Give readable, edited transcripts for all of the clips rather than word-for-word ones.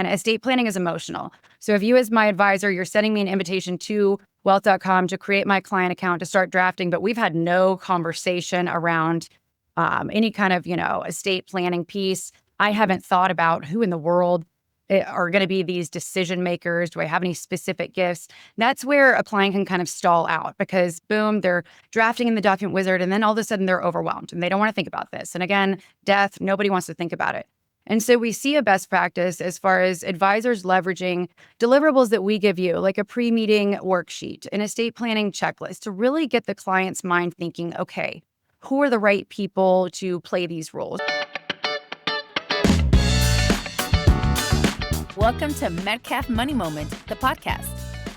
And estate planning is emotional. So if you as my advisor, you're sending me an invitation to wealth.com to create my client account to start drafting, but we've had no conversation around any kind of, estate planning piece. I haven't thought about who in the world are going to be these decision makers. Do I have any specific gifts? That's where a client can kind of stall out because boom, they're drafting in the document wizard and then all of a sudden they're overwhelmed and they don't want to think about this. And again, death, nobody wants to think about it. And so we see a best practice as far as advisors leveraging deliverables that we give you, like a pre-meeting worksheet, an estate planning checklist to really get the client's mind thinking, okay, who are the right people to play these roles? Welcome to Metcalf Money Moment, the podcast.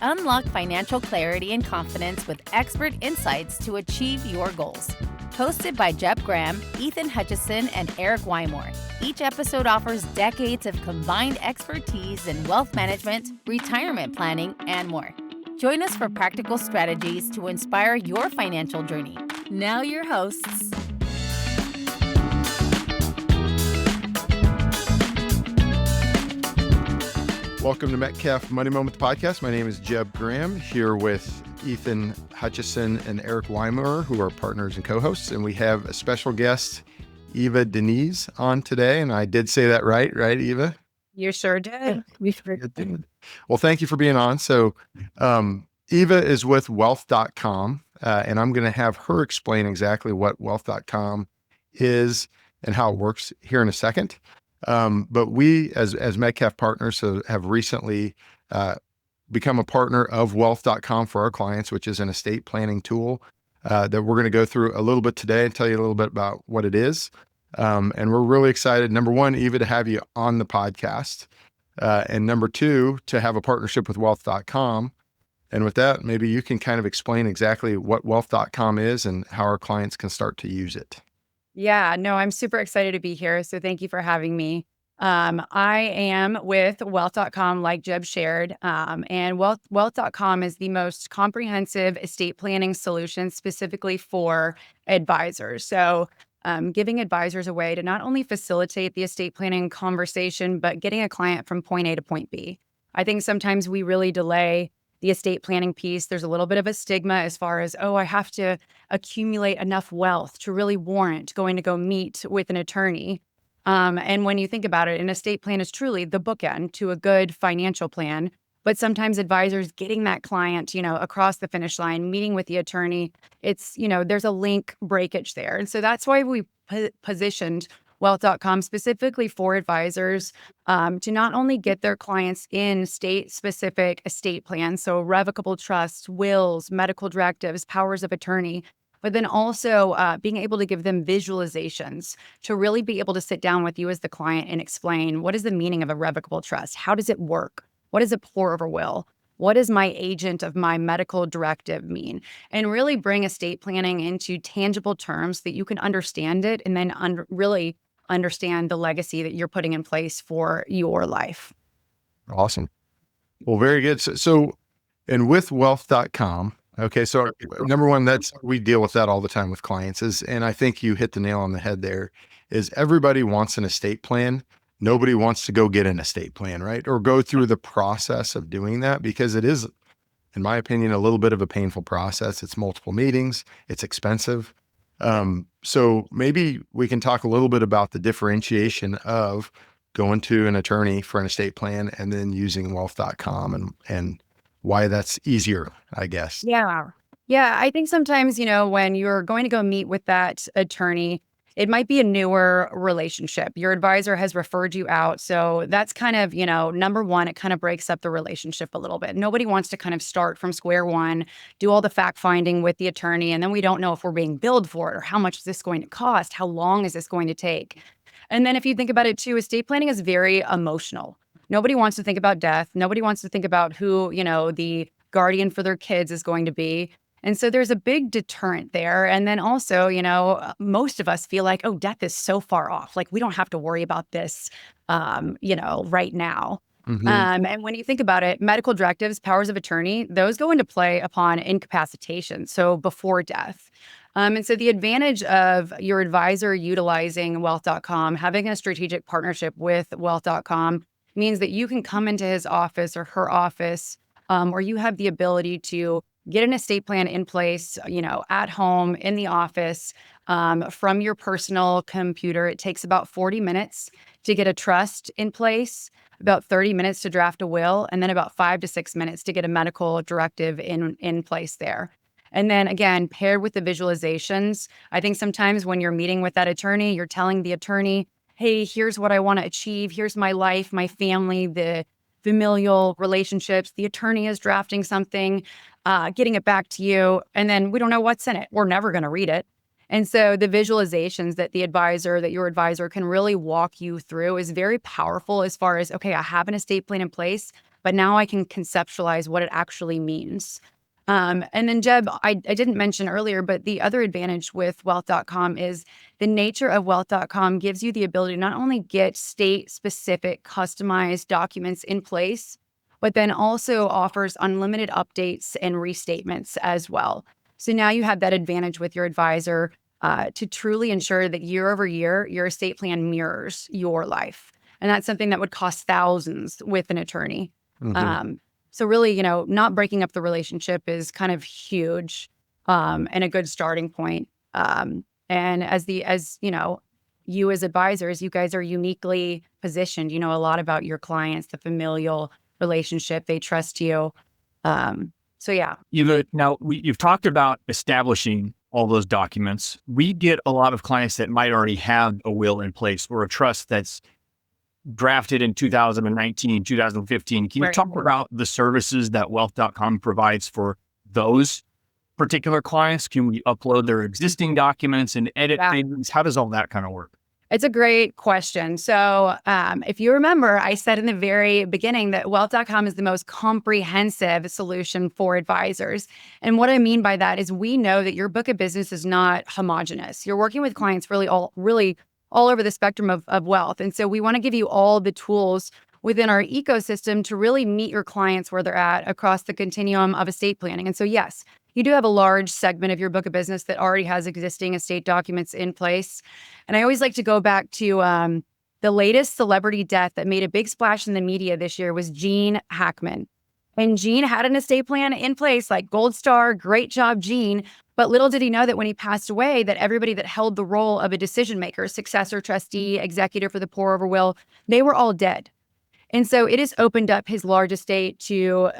Unlock financial clarity and confidence with expert insights to achieve your goals. Hosted by Jeb Graham, Ethan Hutchison, and Eric Wymore. Each episode offers decades of combined expertise in wealth management, retirement planning, and more. Join us for practical strategies to inspire your financial journey. Now your hosts. Welcome to Metcalf Money Moment, the podcast. My name is Jeb Graham, here with Ethan Hutchison and Eric Wymore, who are partners and co-hosts. And we have a special guest, Eva Deniz, on today. And I did say that right, Eva? You sure did. Well, thank you for being on. So Eva is with wealth.com, and I'm going to have her explain exactly what wealth.com is and how it works here in a second. But we, as Metcalf partners, have recently become a partner of wealth.com for our clients, which is an estate planning tool that we're going to go through a little bit today and tell you a little bit about what it is. And we're really excited, number one, Eva, to have you on the podcast. And number two, to have a partnership with wealth.com. And with that, maybe you can kind of explain exactly what wealth.com is and how our clients can start to use it. Yeah, no, I'm super excited to be here. So thank you for having me. I am with wealth.com, like Jeb shared, and wealth.com is the most comprehensive estate planning solution specifically for advisors. So giving advisors a way to not only facilitate the estate planning conversation, but getting a client from point A to point B. I think sometimes we really delay the estate planning piece. There's a little bit of a stigma as far as, oh, I have to accumulate enough wealth to really warrant going to go meet with an attorney. And when you think about it, an estate plan is truly the bookend to a good financial plan. But sometimes advisors getting that client, across the finish line, meeting with the attorney, it's, there's a link breakage there. And so that's why we positioned wealth.com specifically for advisors to not only get their clients in state-specific estate plans, so revocable trusts, wills, medical directives, powers of attorney, but then also being able to give them visualizations to really be able to sit down with you as the client and explain what is the meaning of a revocable trust? How does it work? What is a pour-over will? What does my agent of my medical directive mean? And really bring estate planning into tangible terms so that you can understand it and then really understand the legacy that you're putting in place for your life. Awesome. Well, very good. So and with wealth.com, okay, so number one, we deal with that all the time with clients and I think you hit the nail on the head there, is everybody wants an estate plan. Nobody wants to go get an estate plan, right? Or go through the process of doing that because it is, in my opinion, a little bit of a painful process. It's multiple meetings. It's expensive. So maybe we can talk a little bit about the differentiation of going to an attorney for an estate plan and then using wealth.com and why that's easier, I guess. Yeah. I think sometimes, when you're going to go meet with that attorney, it might be a newer relationship. Your advisor has referred you out. So that's kind of, number one, it kind of breaks up the relationship a little bit. Nobody wants to kind of start from square one, do all the fact finding with the attorney, and then we don't know if we're being billed for it or how much is this going to cost? How long is this going to take? And then if you think about it too, estate planning is very emotional. Nobody wants to think about death. Nobody wants to think about who, the guardian for their kids is going to be. And so there's a big deterrent there. And then also, most of us feel like, oh, death is so far off. Like we don't have to worry about this, right now. Mm-hmm. And when you think about it, medical directives, powers of attorney, those go into play upon incapacitation. So before death. And so the advantage of your advisor utilizing wealth.com, having a strategic partnership with wealth.com, means that you can come into his office or her office, or you have the ability to get an estate plan in place, at home, in the office, from your personal computer. It takes about 40 minutes to get a trust in place, about 30 minutes to draft a will, and then about 5 to 6 minutes to get a medical directive in place there. And then again, paired with the visualizations, I think sometimes when you're meeting with that attorney, you're telling the attorney, hey, here's what I want to achieve. Here's my life, my family, the familial relationships. The attorney is drafting something, getting it back to you. And then we don't know what's in it. We're never going to read it. And so the visualizations that your advisor can really walk you through is very powerful as far as, okay, I have an estate plan in place, but now I can conceptualize what it actually means. And then Jeb, I didn't mention earlier, but the other advantage with wealth.com is the nature of wealth.com gives you the ability to not only get state specific customized documents in place, but then also offers unlimited updates and restatements as well. So now you have that advantage with your advisor to truly ensure that year over year, your estate plan mirrors your life. And that's something that would cost thousands with an attorney. So really, not breaking up the relationship is kind of huge and a good starting point. And as you as advisors, you guys are uniquely positioned. You know a lot about your clients, the familial relationship, they trust you. So yeah. You've talked about establishing all those documents. We get a lot of clients that might already have a will in place or a trust that's drafted in 2019, 2015. Can you talk about the services that wealth.com provides for those particular clients? Can we upload their existing documents and edit things? How does all that kind of work? It's a great question. So if you remember, I said in the very beginning that wealth.com is the most comprehensive solution for advisors. And what I mean by that is we know that your book of business is not homogenous. You're working with clients really all over the spectrum of wealth. And so we want to give you all the tools within our ecosystem to really meet your clients where they're at across the continuum of estate planning. And so, yes, you do have a large segment of your book of business that already has existing estate documents in place. And I always like to go back to the latest celebrity death that made a big splash in the media this year was Gene Hackman. And Gene had an estate plan in place, like gold star, great job, Gene. But little did he know that when he passed away, that everybody that held the role of a decision maker, successor, trustee, executor for the pour over will, they were all dead. And so it has opened up his large estate to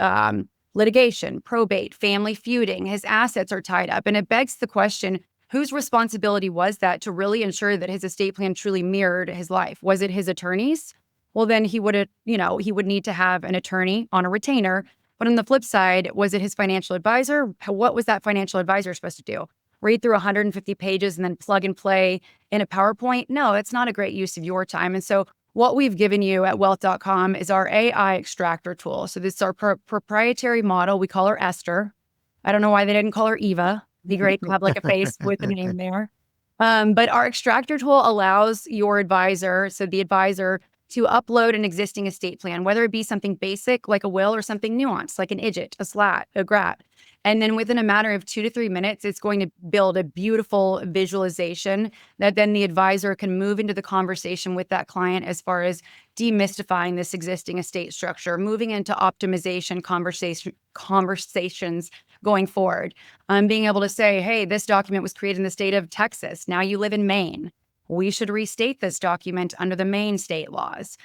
litigation, probate, family feuding. His assets are tied up. And it begs the question, whose responsibility was that to really ensure that his estate plan truly mirrored his life? Was it his attorney's? Well, then he would need to have an attorney on a retainer. But on the flip side, was it his financial advisor? What was that financial advisor supposed to do? Read through 150 pages and then plug and play in a PowerPoint? No, that's not a great use of your time. And so what we've given you at wealth.com is our AI extractor tool. So this is our proprietary model. We call her Esther. I don't know why they didn't call her Eva. Be great to have like a face with a name there. But our extractor tool allows your advisor, so the advisor, to upload an existing estate plan, whether it be something basic like a will or something nuanced like an IDGET, a SLAT, a GRAT. And then within a matter of 2 to 3 minutes, it's going to build a beautiful visualization that then the advisor can move into the conversation with that client as far as demystifying this existing estate structure, moving into optimization conversations going forward. Being able to say, hey, this document was created in the state of Texas. Now you live in Maine. We should restate this document under the Maine state laws.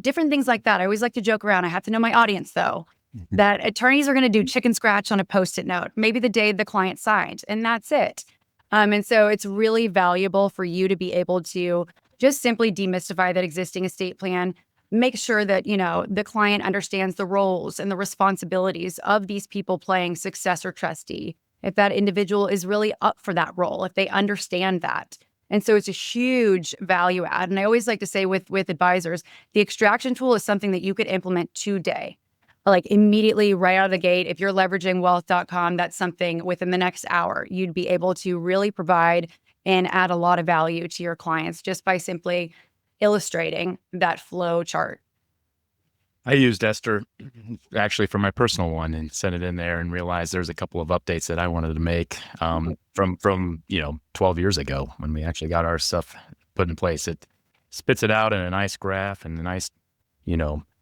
Different things like that. I always like to joke around. I have to know my audience, though, that attorneys are going to do chicken scratch on a Post-it note, maybe the day the client signed, and that's it. And so it's really valuable for you to be able to just simply demystify that existing estate plan, make sure that, the client understands the roles and the responsibilities of these people playing successor trustee, if that individual is really up for that role, if they understand that. And so it's a huge value add. And I always like to say with advisors, the extraction tool is something that you could implement today, like immediately right out of the gate. If you're leveraging wealth.com, that's something within the next hour, you'd be able to really provide and add a lot of value to your clients just by simply illustrating that flow chart. I used Esther actually for my personal one and sent it in there and realized there's a couple of updates that I wanted to make from 12 years ago when we actually got our stuff put in place. It spits it out in a nice graph and a nice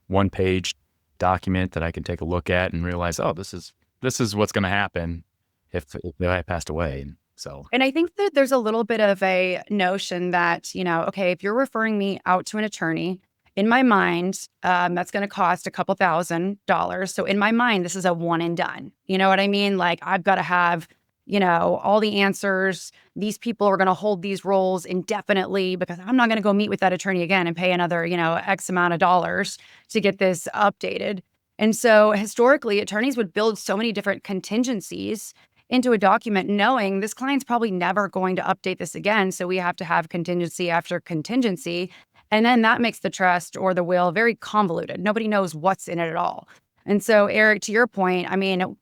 one page document that I can take a look at and realize, oh, this is what's going to happen if I passed away. So, and I think that there's a little bit of a notion that, okay, if you're referring me out to an attorney, in my mind, that's going to cost a couple $1,000s. So in my mind, this is a one and done. You know what I mean? Like, I've got to have, all the answers. These people are going to hold these roles indefinitely because I'm not going to go meet with that attorney again and pay another, X amount of dollars to get this updated. And so historically, attorneys would build so many different contingencies into a document knowing this client's probably never going to update this again. So we have to have contingency after contingency. And then that makes the trust or the will very convoluted. Nobody knows what's in it at all. And so, Eric, to your point, I mean,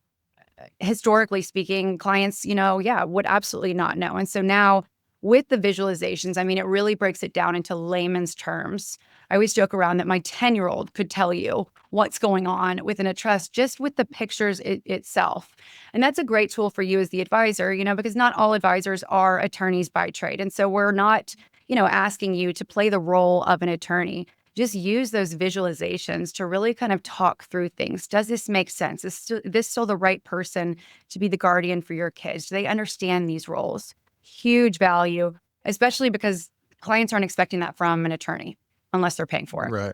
historically speaking, clients, would absolutely not know. And so now with the visualizations, I mean, it really breaks it down into layman's terms. I always joke around that my 10-year-old could tell you what's going on within a trust just with the pictures itself. And that's a great tool for you as the advisor, because not all advisors are attorneys by trade. And so we're not, asking you to play the role of an attorney. Just use those visualizations to really kind of talk through things. Does this make sense? Is this still the right person to be the guardian for your kids? Do they understand these roles? Huge value, especially because clients aren't expecting that from an attorney unless they're paying for it. Right.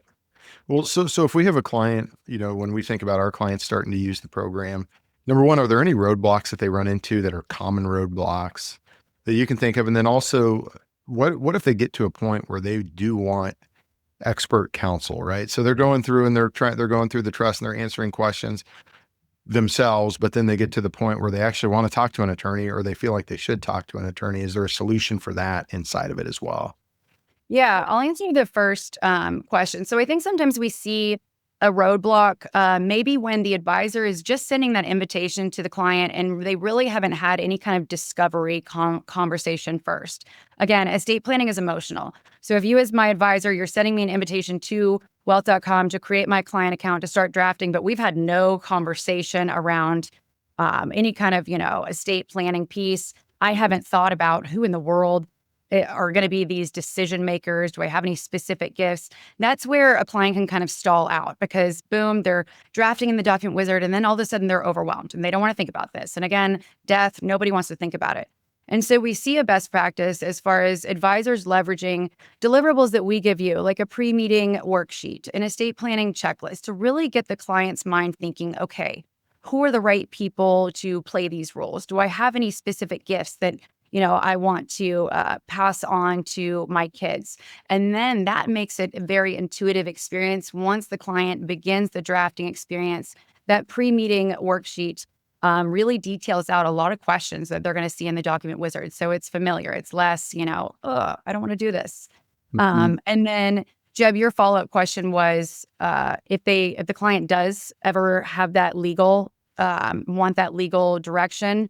Well, so if we have a client, when we think about our clients starting to use the program, number one, are there any roadblocks that they run into that are common roadblocks that you can think of? And then also, what if they get to a point where they do want expert counsel, right? So they're going through and they're going through the trust and they're answering questions themselves, but then they get to the point where they actually want to talk to an attorney or they feel like they should talk to an attorney. Is there a solution for that inside of it as well? Yeah, I'll answer the first question. So I think sometimes we see a roadblock, maybe when the advisor is just sending that invitation to the client and they really haven't had any kind of discovery conversation first. Again, estate planning is emotional. So if you as my advisor, you're sending me an invitation to wealth.com to create my client account to start drafting, but we've had no conversation around any kind of, estate planning piece. I haven't thought about who in the world are going to be these decision makers. Do I have any specific gifts? That's where a client can kind of stall out because boom, they're drafting in the document wizard and then all of a sudden they're overwhelmed and they don't want to think about this. And again, death, nobody wants to think about it. And so we see a best practice as far as advisors leveraging deliverables that we give you, like a pre-meeting worksheet, an estate planning checklist to really get the client's mind thinking, okay, who are the right people to play these roles? Do I have any specific gifts that I want to pass on to my kids? And then that makes it a very intuitive experience. Once the client begins the drafting experience, that pre-meeting worksheet really details out a lot of questions that they're going to see in the document wizard. So it's familiar. It's less, I don't want to do this. Mm-hmm. And then, Jeb, your follow-up question was if the client does ever have that legal, want that legal direction.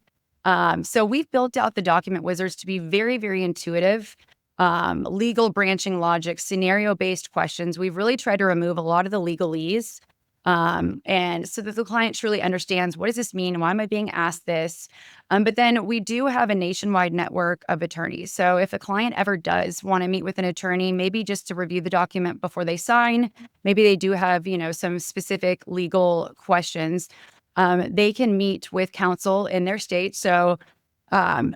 So we've built out the document wizards to be very, very intuitive, legal branching logic, scenario-based questions. We've really tried to remove a lot of the legalese, and so that the client truly understands, what does this mean? Why am I being asked this? But then we do have a nationwide network of attorneys. So if a client ever does want to meet with an attorney, maybe just to review the document before they sign, maybe they do have, some specific legal questions, they can meet with counsel in their state. So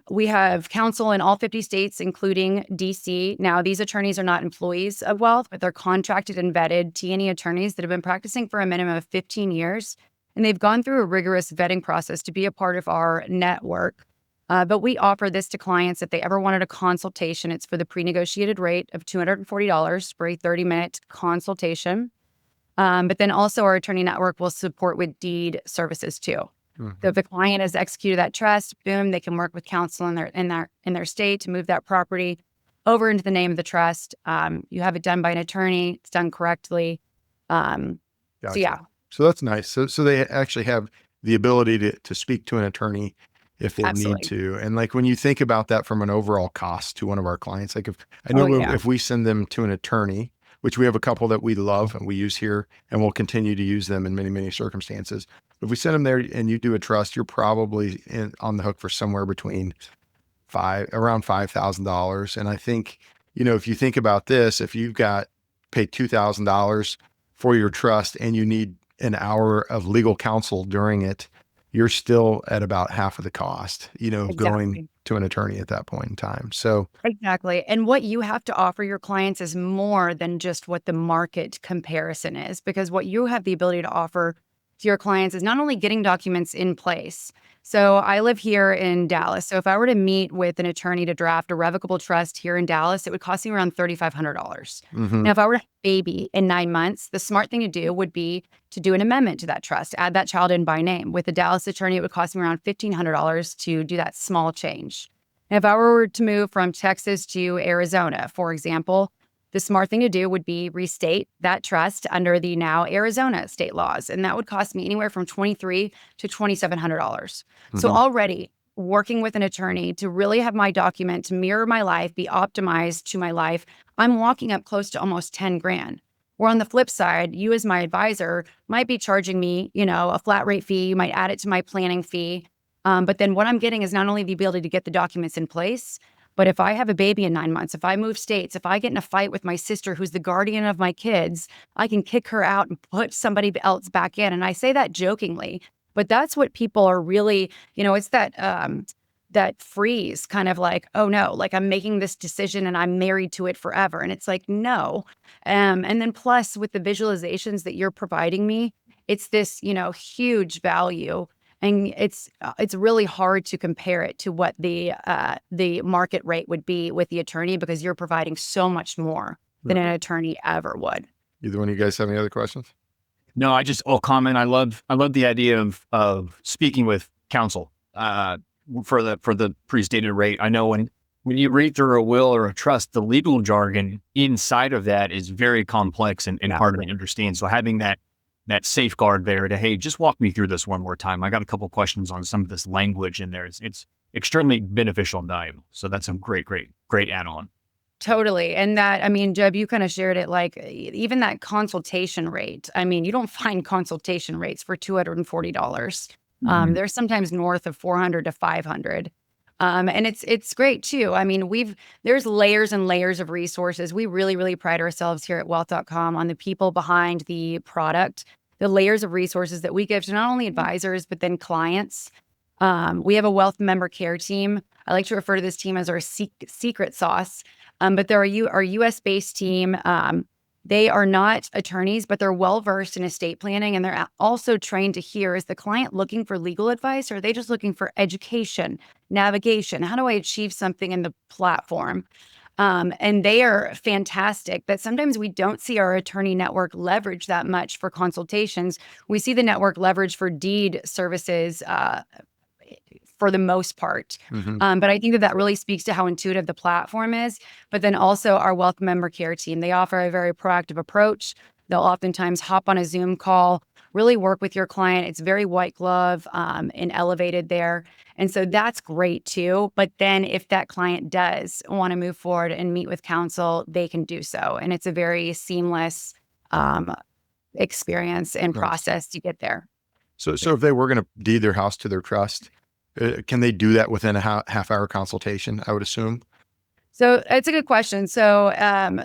we have counsel in all 50 states, including DC. Now, these attorneys are not employees of Wealth, but they're contracted and vetted T&E attorneys that have been practicing for a minimum of 15 years. And they've gone through a rigorous vetting process to be a part of our network. But we offer this to clients if they ever wanted a consultation. It's for the pre-negotiated rate of $240 for a 30-minute consultation. But then also our attorney network will support with deed services too. Mm-hmm. So if the client has executed that trust, boom, they can work with counsel in their state to move that property over into the name of the trust. You have it done by an attorney. It's done correctly. Gotcha. So yeah. So that's nice. So they actually have the ability to speak to an attorney if they Absolutely. need to. And like when you think about that from an overall cost to one of our clients, like if we send them to an attorney, which we have a couple that we love and we use here and we'll continue to use them in many, many circumstances. If we send them there and you do a trust, you're probably on the hook for somewhere between around $5,000. And I think, if you think about this, if you've got pay $2,000 for your trust and you need an hour of legal counsel during it, you're still at about half of the cost, going Exactly. to an attorney at that point in time. So Exactly. And what you have to offer your clients is more than just what the market comparison is, because what you have the ability to offer to your clients is not only getting documents in place. So I live here in Dallas. So if I were to meet with an attorney to draft a revocable trust here in Dallas, it would cost me around $3,500. mhm, Now, if I were to have a baby in 9 months, the smart thing to do would be to do an amendment to that trust, add that child in by name. With a Dallas attorney, it would cost me around $1,500 to do that small change. If I were to move from Texas to Arizona, for example, the smart thing to do would be restate that trust under the now Arizona state laws. And that would cost me anywhere from $2,300 to $2,700. So mhm. already working with an attorney to really have my document to mirror my life, be optimized to my life, I'm walking up close to almost 10 grand. Where on the flip side, you as my advisor might be charging me, a flat rate fee. You might add it to my planning fee. But then what I'm getting is not only the ability to get the documents in place, but if I have a baby in 9 months, if I move states, if I get in a fight with my sister, who's the guardian of my kids, I can kick her out and put somebody else back in. And I say that jokingly, but that's what people are really, it's that freeze kind of like, oh no, like I'm making this decision and I'm married to it forever. And it's like, no. And then plus with the visualizations that you're providing me, it's this, huge value. And it's really hard to compare it to what the market rate would be with the attorney, because you're providing so much more than an attorney ever would. Either one of you guys have any other questions? No, I'll comment. I love the idea of speaking with counsel for the pre-stated rate. I know when you read through a will or a trust, the legal jargon inside of that is very complex and hard to understand. So having that safeguard there to, hey, just walk me through this one more time. I got a couple questions on some of this language in there. It's extremely beneficial and valuable. So that's a great add-on. Totally. And that, Jeb, you kind of shared it, like even that consultation rate. You don't find consultation rates for $240. They're sometimes north of $400 to $500. And it's great too. There's layers and layers of resources. We really, really pride ourselves here at wealth.com on the people behind the product, the layers of resources that we give to not only advisors, but then clients. We have a wealth member care team. I like to refer to this team as our secret sauce. But they're our US-based team. They are not attorneys, but they're well-versed in estate planning. And they're also trained to hear, is the client looking for legal advice, or are they just looking for education, navigation? How do I achieve something in the platform? And they are fantastic, but sometimes we don't see our attorney network leverage that much for consultations. We see the network leverage for deed services for the most part. Mhm. But I think that really speaks to how intuitive the platform is. But then also our wealth member care team, they offer a very proactive approach. They'll oftentimes hop on a Zoom call, really work with your client. It's very white glove and elevated there. And so that's great too. But then if that client does want to move forward and meet with counsel, they can do so. And it's a very seamless experience and Nice. process to get there. So if they were going to deed their house to their trust, can they do that within a half-hour consultation, I would assume? So it's a good question. So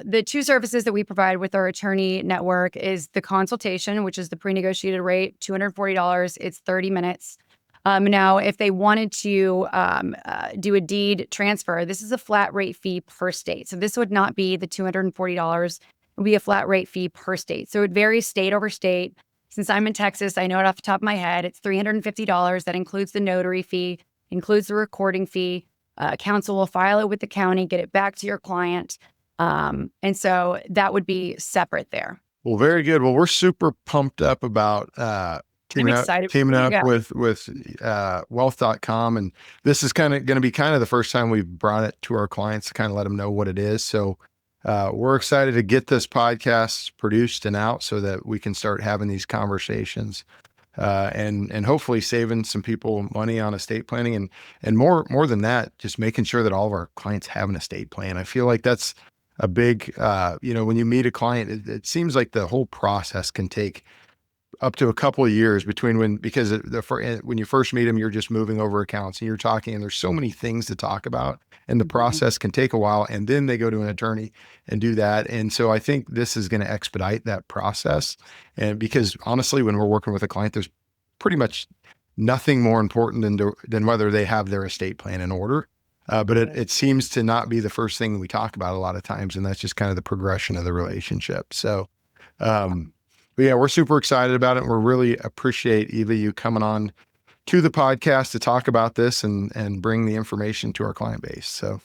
the two services that we provide with our attorney network is the consultation, which is the pre-negotiated rate, $240. It's 30 minutes. Now, if they wanted to do a deed transfer, this is a flat rate fee per state. So this would not be the $240. It would be a flat rate fee per state. So it varies state over state. Since I'm in Texas, I know it off the top of my head. It's $350. That includes the notary fee, includes the recording fee. Counsel will file it with the county, get it back to your client. And so that would be separate there. Well, very good. Well, we're super pumped up about teaming up Yeah. with wealth.com. And this is kind of going to be kind of the first time we've brought it to our clients to kind of let them know what it is. So we're excited to get this podcast produced and out so that we can start having these conversations and hopefully saving some people money on estate planning and more than that, just making sure that all of our clients have an estate plan. I feel like that's a big, when you meet a client, it seems like the whole process can take up to a couple of years between because when you first meet them, you're just moving over accounts and you're talking, and there's so many things to talk about, and the process can take a while, and then they go to an attorney and do that. And so I think this is going to expedite that process. And because honestly, when we're working with a client, there's pretty much nothing more important than whether they have their estate plan in order. But it seems to not be the first thing we talk about a lot of times. And that's just kind of the progression of the relationship. So, but yeah, we're super excited about it. We really appreciate, Eva, you coming on to the podcast to talk about this and bring the information to our client base. So,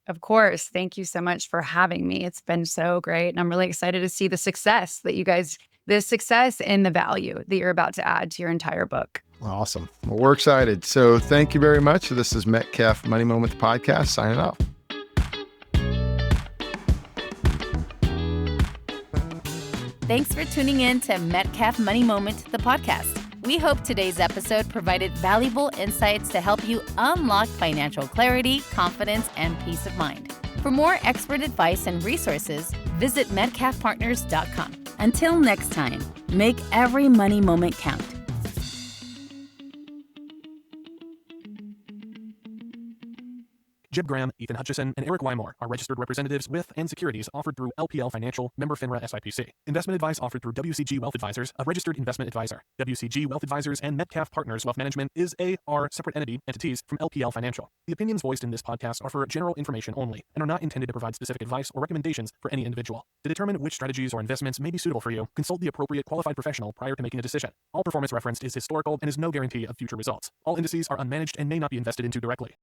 of course. Thank you so much for having me. It's been so great. And I'm really excited to see the success and the value that you're about to add to your entire book. Awesome. Well, we're excited. So thank you very much. This is Metcalf Money Moment, the podcast, signing off. Thanks for tuning in to Metcalf Money Moment, the podcast. We hope today's episode provided valuable insights to help you unlock financial clarity, confidence, and peace of mind. For more expert advice and resources, visit metcalfpartners.com. Until next time, make every money moment count. Jeb Graham, Ethan Hutchison, and Eric Wymore are registered representatives with and securities offered through LPL Financial, member FINRA SIPC. Investment advice offered through WCG Wealth Advisors, a registered investment advisor. WCG Wealth Advisors and Metcalf Partners Wealth Management are separate entities from LPL Financial. The opinions voiced in this podcast are for general information only and are not intended to provide specific advice or recommendations for any individual. To determine which strategies or investments may be suitable for you, consult the appropriate qualified professional prior to making a decision. All performance referenced is historical and is no guarantee of future results. All indices are unmanaged and may not be invested into directly.